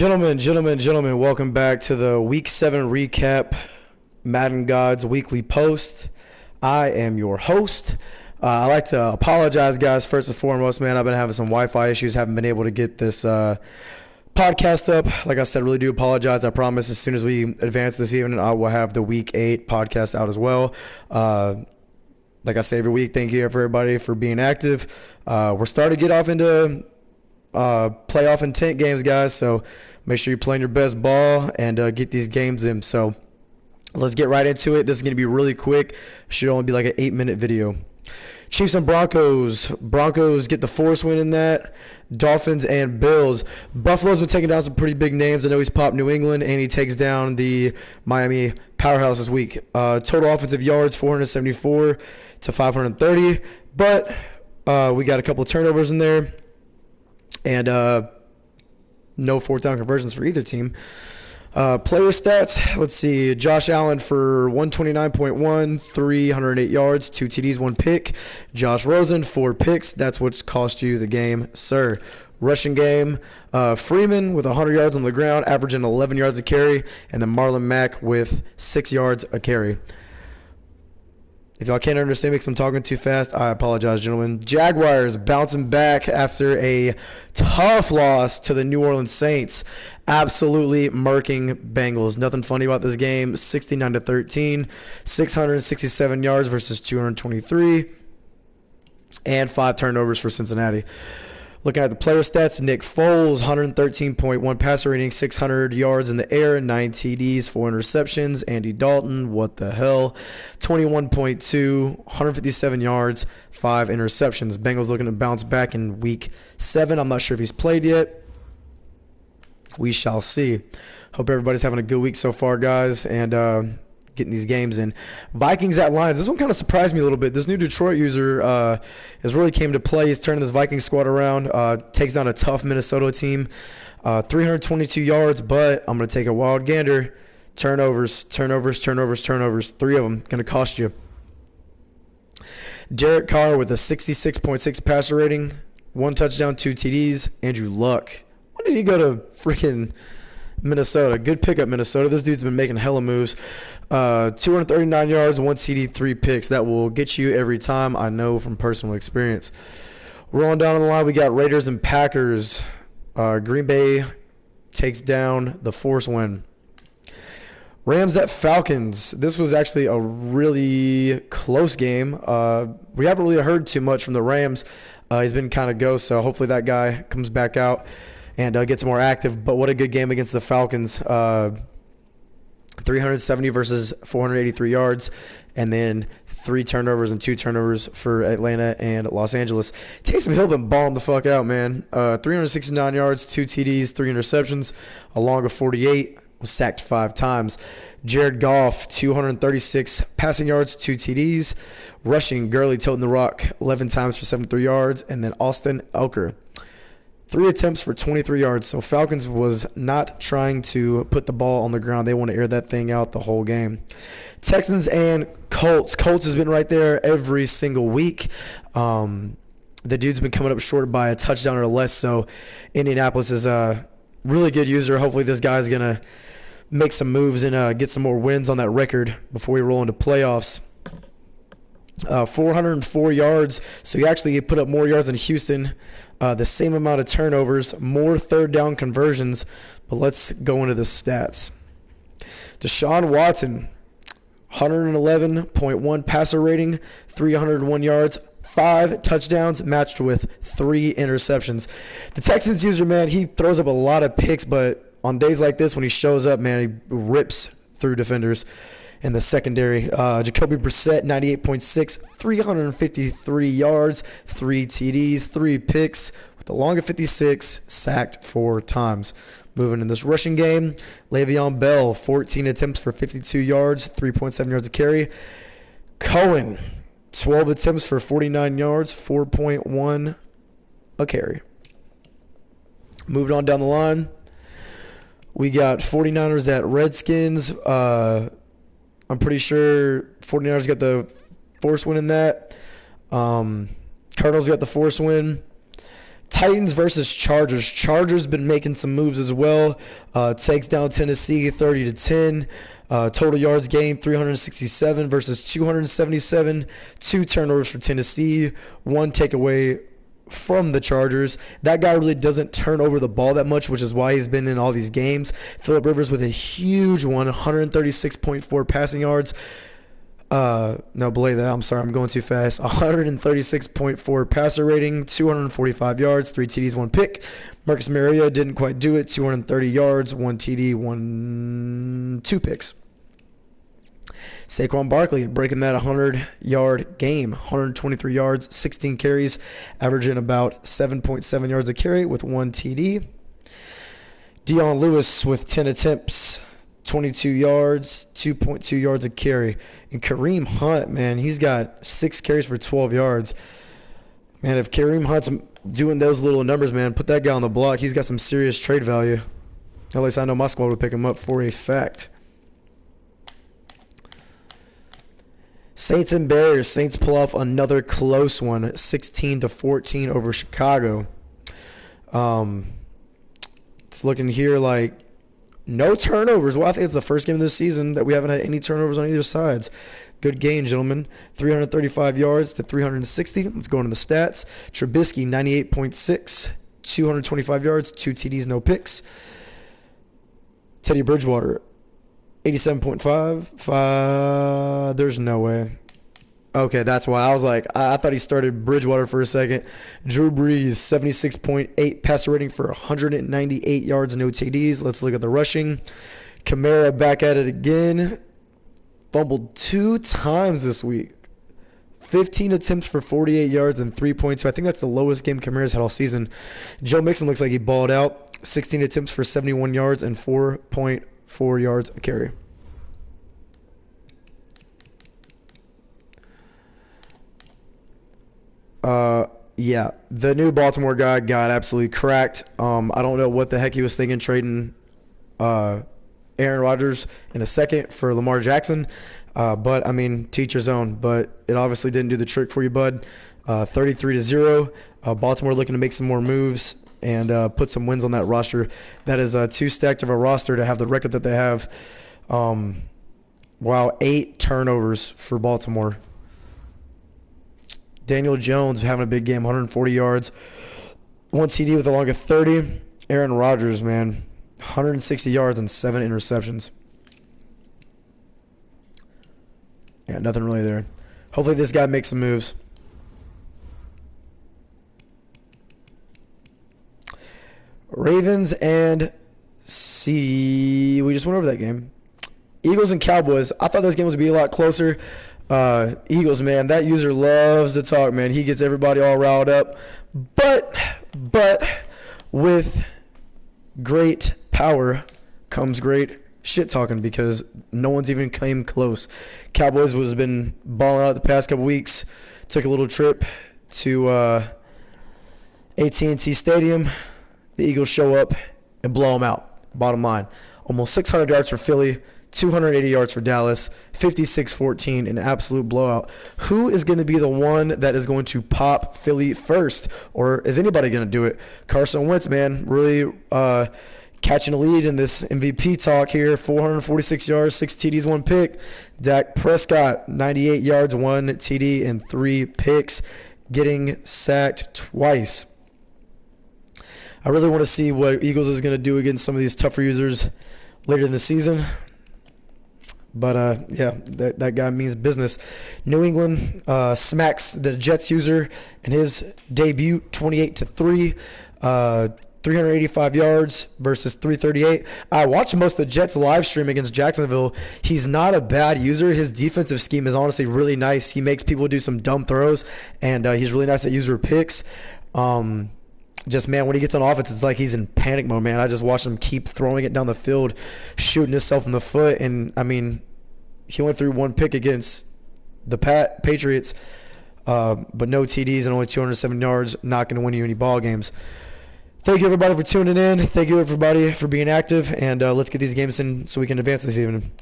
Gentlemen, welcome back to the Week 7 recap, Madden Gods Weekly Post. I am your host. I'd like to apologize, guys, first and foremost, man. I've been having some Wi-Fi issues, haven't been able to get this podcast up. Like I said, really do apologize. I promise as soon as we advance this evening, I will have the Week 8 podcast out as well. Like I say every week, thank you for everybody for being active. We're starting to get off into playoff intent games, guys, so make sure you're playing your best ball and get these games in. So let's get right into it. This is going to be really quick. Should only be like an 8-minute video. Chiefs and Broncos. Broncos get the force win in that. Dolphins and Bills. Buffalo's been taking down some pretty big names. I know he's popped New England, and he takes down the Miami powerhouse this week. Total offensive yards, 474 to 530. But we got a couple of turnovers in there. And no fourth down conversions for either team. Player stats, let's see. Josh Allen for 129.1, 308 yards, 2 TDs, 1 pick. Josh Rosen, 4 picks. That's what's cost you the game, sir. Rushing game, Freeman with 100 yards on the ground, averaging 11 yards a carry. And then Marlon Mack with 6 yards a carry. If y'all can't understand me because I'm talking too fast, I apologize, gentlemen. Jaguars bouncing back after a tough loss to the New Orleans Saints. Absolutely murking Bengals. Nothing funny about this game. 69-13, 667 yards versus 223, and 5 turnovers for Cincinnati. Looking at the player stats, Nick Foles, 113.1 passer rating, 600 yards in the air, 9 TDs, 4 interceptions. Andy Dalton, what the hell, 21.2, 157 yards, 5 interceptions. Bengals looking to bounce back in Week 7. I'm not sure if he's played yet. We shall see. Hope everybody's having a good week so far, guys, and getting these games in. Vikings at Lions. This one kind of surprised me a little bit. This new Detroit user has really came to play. He's turning this Vikings squad around. Takes down a tough Minnesota team. 322 yards, but I'm going to take a wild gander. Turnovers. 3 of them going to cost you. Derek Carr with a 66.6 passer rating. 1 touchdown, 2 TDs. Andrew Luck. When did he go to freaking Minnesota? Good pickup, Minnesota. This dude's been making hella moves. 239 yards, 1 CD, 3 picks. That will get you every time, I know from personal experience. Rolling down the line, we got Raiders and Packers. Green Bay takes down the force win. Rams at Falcons. This was actually a really close game. We haven't really heard too much from the Rams. He's been kind of ghost, so hopefully that guy comes back out and gets more active. But what a good game against the Falcons. 370 versus 483 yards, and then 3 turnovers and 2 turnovers for Atlanta and Los Angeles. Taysom Hill been balling the fuck out, man. 369 yards, 2 TDs, 3 interceptions, a long of 48, was sacked 5 times. Jared Goff, 236 passing yards, 2 TDs. Rushing, Gurley toting the rock 11 times for 73 yards, and then Austin Elker, 3 attempts for 23 yards. So Falcons was not trying to put the ball on the ground. They want to air that thing out the whole game. Texans and Colts. Colts has been right there every single week. The dude's been coming up short by a touchdown or less. So Indianapolis is a really good user. Hopefully this guy's going to make some moves and get some more wins on that record before we roll into playoffs. 404 yards. So he actually put up more yards than Houston. The same amount of turnovers, more third down conversions. But let's go into the stats. Deshaun Watson, 111.1 passer rating, 301 yards, 5 touchdowns, matched with 3 interceptions. The Texans user, man, he throws up a lot of picks, but on days like this when he shows up, man, he rips through defenders in the secondary. Jacoby Brissett, 98.6, 353 yards, 3 TDs, 3 picks, with a long of 56, sacked 4 times. Moving in this rushing game, Le'Veon Bell, 14 attempts for 52 yards, 3.7 yards a carry. Cohen, 12 attempts for 49 yards, 4.1 a carry. Moving on down the line, we got 49ers at Redskins. I'm pretty sure 49ers got the force win in that. Cardinals got the force win. Titans versus Chargers. Chargers been making some moves as well. Takes down Tennessee 30-10. Total yards gained 367 versus 277. 2 turnovers for Tennessee. 1 takeaway from the Chargers. That guy really doesn't turn over the ball that much, which is why he's been in all these games. Phillip Rivers with a huge one, 136.4 passing yards. No, belay that. I'm sorry, I'm going too fast. 136.4 passer rating, 245 yards, 3 TDs, 1 pick. Marcus Mariota didn't quite do it. 230 yards, 1 TD, 2 picks. Saquon Barkley breaking that 100-yard game, 123 yards, 16 carries, averaging about 7.7 yards a carry with 1 TD. Dion Lewis with 10 attempts, 22 yards, 2.2 yards a carry. And Kareem Hunt, man, he's got 6 carries for 12 yards. Man, if Kareem Hunt's doing those little numbers, man, put that guy on the block. He's got some serious trade value. At least I know my squad would pick him up for a fact. Saints and Bears. Saints pull off another close one, 16-14 over Chicago. It's looking here like no turnovers. Well, I think it's the first game of this season that we haven't had any turnovers on either sides. Good game, gentlemen. 335 yards to 360. Let's go into the stats. Trubisky, 98.6, 225 yards, 2 TDs, no picks. Teddy Bridgewater, 87.5. There's no way. Okay, that's why. I was like, I thought he started Bridgewater for a second. Drew Brees, 76.8 passer rating for 198 yards, no TDs. Let's look at the rushing. Kamara back at it again. Fumbled 2 times this week. 15 attempts for 48 yards and 3.2. I think that's the lowest game Kamara's had all season. Joe Mixon looks like he balled out. 16 attempts for 71 yards and 4.4 yards a carry. Yeah, the new Baltimore guy got absolutely cracked. I don't know what the heck he was thinking trading Aaron Rodgers in a second for Lamar Jackson. But, I mean, teach your own. But it obviously didn't do the trick for you, bud. 33-0. Baltimore looking to make some more moves and put some wins on that roster. That is too stacked of a roster to have the record that they have. Wow, 8 turnovers for Baltimore. Daniel Jones having a big game, 140 yards, 1 TD with a long of 30. Aaron Rodgers, man, 160 yards and 7 interceptions. Yeah, nothing really there. Hopefully this guy makes some moves. Ravens and we just went over that game. Eagles and Cowboys. I thought this game was going to be a lot closer. Eagles, man, that user loves to talk, man. He gets everybody all riled up. But with great power comes great shit talking, because no one's even came close. Cowboys has been balling out the past couple weeks. Took a little trip to AT&T Stadium. The Eagles show up and blow them out. Bottom line, almost 600 yards for Philly. 280 yards for Dallas, 56-14, an absolute blowout. Who is going to be the one that is going to pop Philly first? Or is anybody going to do it? Carson Wentz, man, really catching a lead in this MVP talk here. 446 yards, 6 TDs, 1 pick. Dak Prescott, 98 yards, 1 TD, and 3 picks, getting sacked twice. I really want to see what Eagles is going to do against some of these tougher users later in the season. But, yeah, that guy means business. New England smacks the Jets user in his debut, 28-3, 385 yards versus 338. I watched most of the Jets live stream against Jacksonville. He's not a bad user. His defensive scheme is honestly really nice. He makes people do some dumb throws, and he's really nice at user picks. Just, man, when he gets on offense, it's like he's in panic mode, man. I just watched him keep throwing it down the field, shooting himself in the foot. And, I mean, he went through 1 pick against the Patriots, but no TDs and only 207 yards. Not going to win you any ball games. Thank you, everybody, for tuning in. Thank you, everybody, for being active. And let's get these games in so we can advance this evening.